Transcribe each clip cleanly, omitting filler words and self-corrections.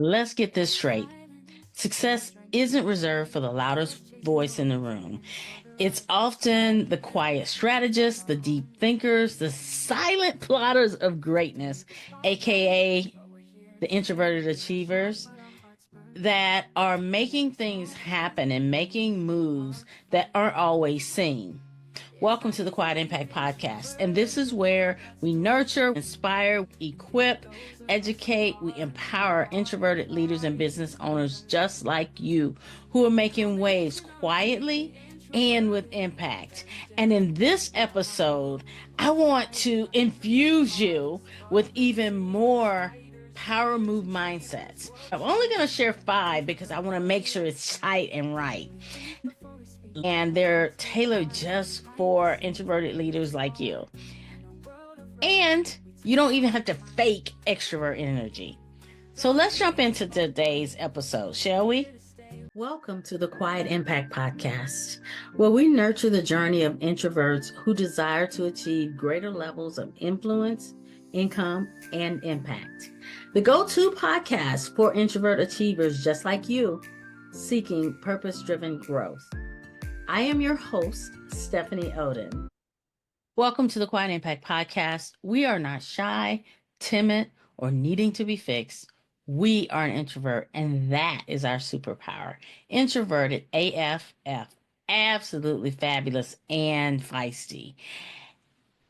Let's get this straight. Success isn't reserved for the loudest voice in the room. It's often the quiet strategists, the deep thinkers, the silent plotters of greatness, aka the introverted achievers, that are making things happen and making moves that aren't always seen. Welcome to the Quiet Impact Podcast. And this is where we nurture, inspire, equip, educate, we empower introverted leaders and business owners just like you who are making waves quietly and with impact. And in this episode, I want to infuse you with even more power move mindsets. I'm only going to share 5 because I want to make sure it's tight and right. And they're tailored just for introverted leaders like you. And you don't even have to fake extrovert energy. So let's jump into today's episode, shall we? Welcome to the Quiet Impact Podcast, where we nurture the journey of introverts who desire to achieve greater levels of influence, income, and impact. The go-to podcast for introvert achievers just like you, seeking purpose-driven growth. I am your host, Stephanie Oden. Welcome to the Quiet Impact Podcast. We are not shy, timid, or needing to be fixed. We are an introvert, and that is our superpower. Introverted AFF, absolutely fabulous and feisty.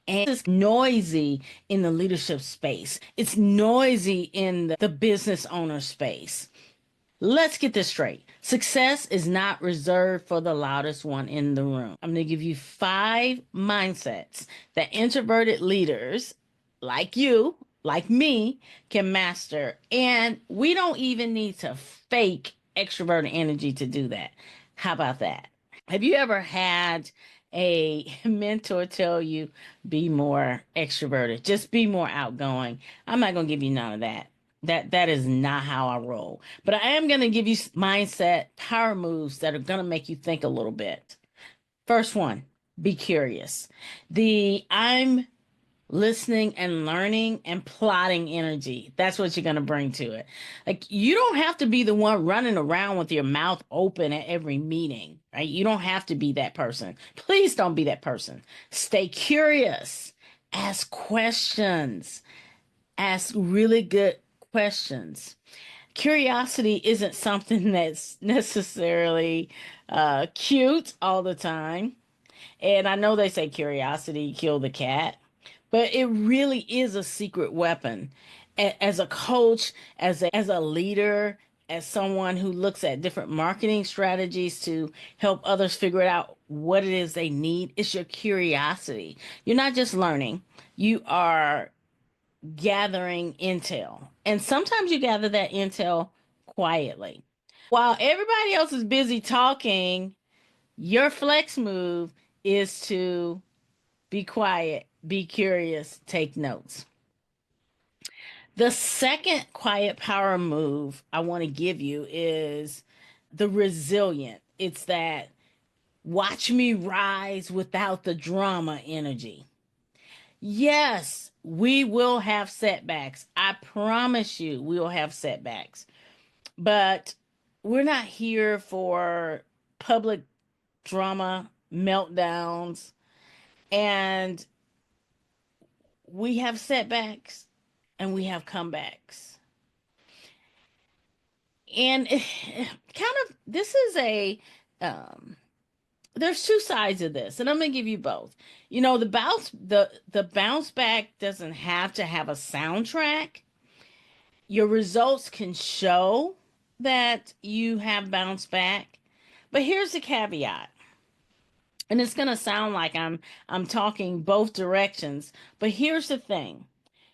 And it's noisy in the leadership space. It's noisy in the business owner space. Let's get this straight. Success is not reserved for the loudest one in the room. I'm going to give you 5 mindsets that introverted leaders like you, like me, can master. And we don't even need to fake extrovert energy to do that. How about that? Have you ever had a mentor tell you, be more extroverted, just be more outgoing? I'm not going to give you none of that. That is not how I roll. But I am going to give you mindset power moves that are going to make you think a little bit. First one, be curious. I'm listening and learning and plotting energy. That's what you're going to bring to it. Like, you don't have to be the one running around with your mouth open at every meeting, right? You don't have to be that person. Please don't be that person. Stay curious. Ask questions. Ask really good questions. Curiosity isn't something that's necessarily cute all the time. And I know they say curiosity killed the cat, but it really is a secret weapon. As a coach, as a leader, as someone who looks at different marketing strategies to help others figure out what it is they need, it's your curiosity. You're not just learning, you are gathering intel. And sometimes you gather that intel quietly. While everybody else is busy talking, your flex move is to be quiet, be curious, take notes. The second quiet power move I want to give you is the resilient. It's that watch me rise without the drama energy. Yes, we will have setbacks. I promise you, we will have setbacks. But we're not here for public drama, meltdowns, and we have setbacks and we have comebacks. And kind of, this is there's 2 sides of this, and I'm going to give you both. You know, the bounce back doesn't have to have a soundtrack. Your results can show that you have bounced back. But here's the caveat. And it's going to sound like I'm talking both directions, but here's the thing.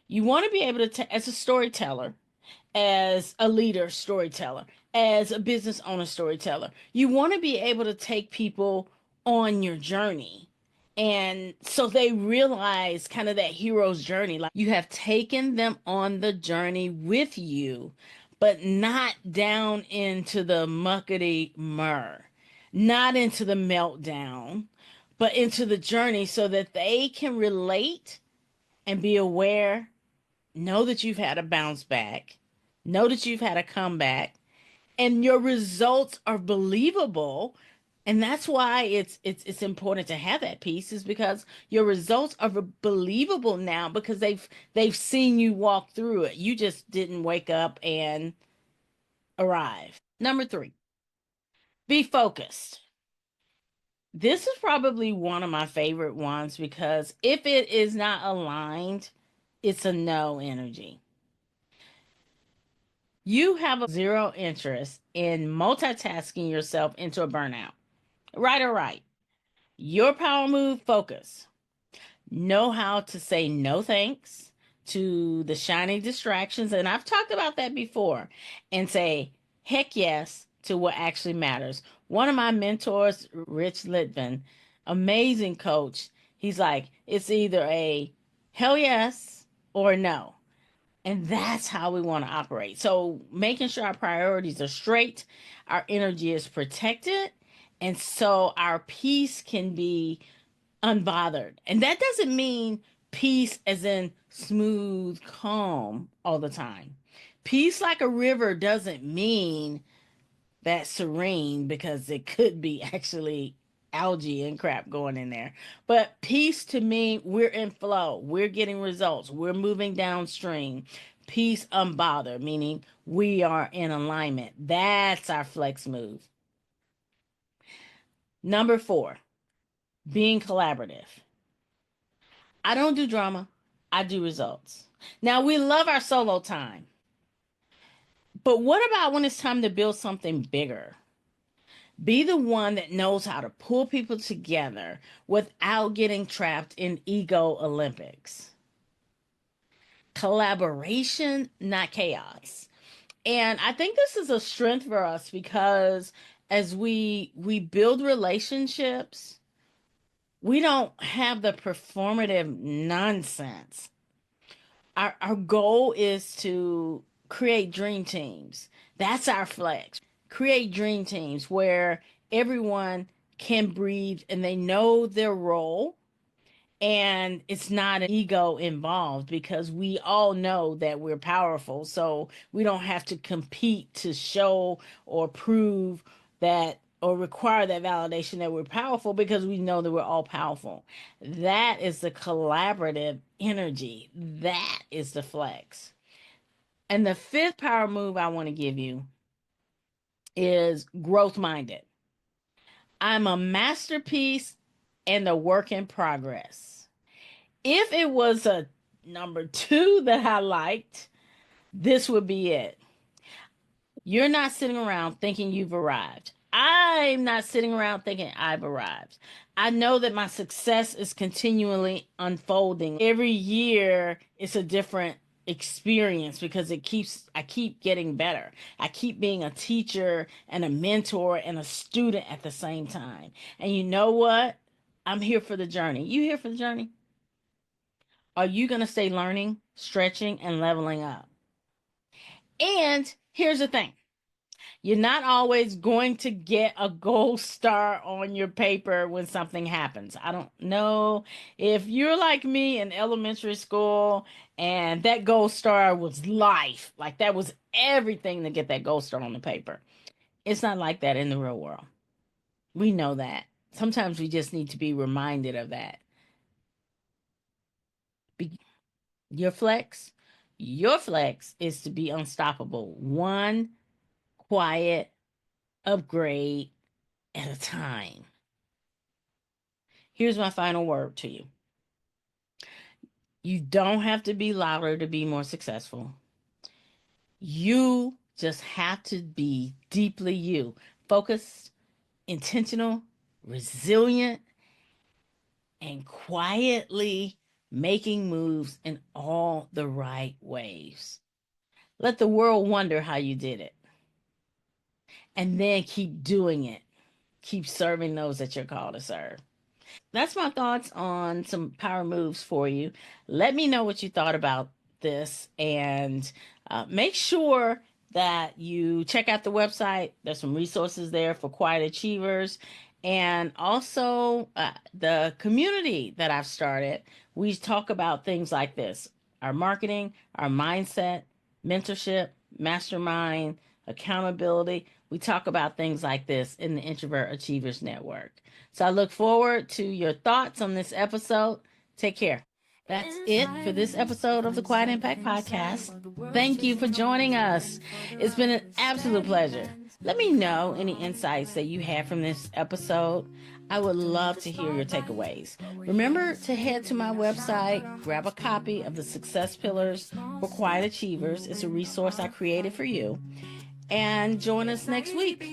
You want to be able to as a storyteller, as a leader storyteller, as a business owner storyteller, you want to be able to take people on your journey. And so they realize kind of that hero's journey. Like, you have taken them on the journey with you, but not down into the muckety myrrh, not into the meltdown, but into the journey so that they can relate and be aware, know that you've had a bounce back, Know that you've had a comeback and your results are believable. And that's why it's important to have that piece, is because your results are believable now because they've seen you walk through it. You just didn't wake up and arrive. Number 3, be focused. This is probably one of my favorite ones because if it is not aligned, it's a no energy. You have a zero interest in multitasking yourself into a burnout. Right or right. Your power move, focus. Know how to say no thanks to the shiny distractions. And I've talked about that before. And say heck yes to what actually matters. One of my mentors, Rich Litvin, amazing coach, he's like, it's either a hell yes or a no. And that's how we want to operate. So making sure our priorities are straight, our energy is protected, and so our peace can be unbothered. And that doesn't mean peace as in smooth, calm all the time. Peace like a river doesn't mean that serene, because it could be actually algae and crap going in there. But peace to me, we're in flow, we're getting results, we're moving downstream. Peace unbothered, meaning we are in alignment. That's our flex move. Number 4, being collaborative. I don't do drama, I do results. Now, we love our solo time, but what about when it's time to build something bigger? Be the one that knows how to pull people together without getting trapped in ego Olympics. Collaboration, not chaos. And I think this is a strength for us because as we build relationships, we don't have the performative nonsense. Our goal is to create dream teams. That's our flex. Create dream teams where everyone can breathe and they know their role, and it's not an ego involved because we all know that we're powerful. So we don't have to compete to show or prove that or require that validation that we're powerful, because we know that we're all powerful. That is the collaborative energy. That is the flex. And the 5th power move I want to give you is growth minded. I'm a masterpiece and a work in progress. If it was a number 2 that I liked, this would be it. You're not sitting around thinking you've arrived. I'm not sitting around thinking I've arrived. I know that my success is continually unfolding. Every year it's a different experience because I keep getting better. I keep being a teacher and a mentor and a student at the same time. And you know what? I'm here for the journey. You here for the journey? Are you going to stay learning, stretching, and leveling up? And here's the thing. You're not always going to get a gold star on your paper when something happens. I don't know if you're like me in elementary school and that gold star was life. Like that was everything to get that gold star on the paper. It's not like that in the real world. We know that. Sometimes we just need to be reminded of that. Be- your flex, your flex is to be unstoppable. One quiet upgrade at a time. Here's my final word to you. You don't have to be louder to be more successful. You just have to be deeply you. Focused, intentional, resilient, and quietly making moves in all the right ways. Let the world wonder how you did it. And then keep doing it. Keep serving those that you're called to serve. That's my thoughts on some power moves for you. Let me know what you thought about this, and make sure that you check out the website. There's some resources there for quiet achievers, and also the community that I've started. We talk about things like this: our marketing, our mindset, mentorship, mastermind, accountability. We talk about things like this in the Introvert Achievers Network. So I look forward to your thoughts on this episode. Take care. That's it for this episode of the Quiet Impact Podcast. Thank you for joining us. It's been an absolute pleasure. Let me know any insights that you had from this episode. I would love to hear your takeaways. Remember to head to my website, grab a copy of the Success Pillars for Quiet Achievers. It's a resource I created for you. And join us next week.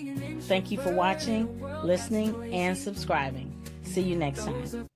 Thank you for watching, listening, and subscribing. See you next time.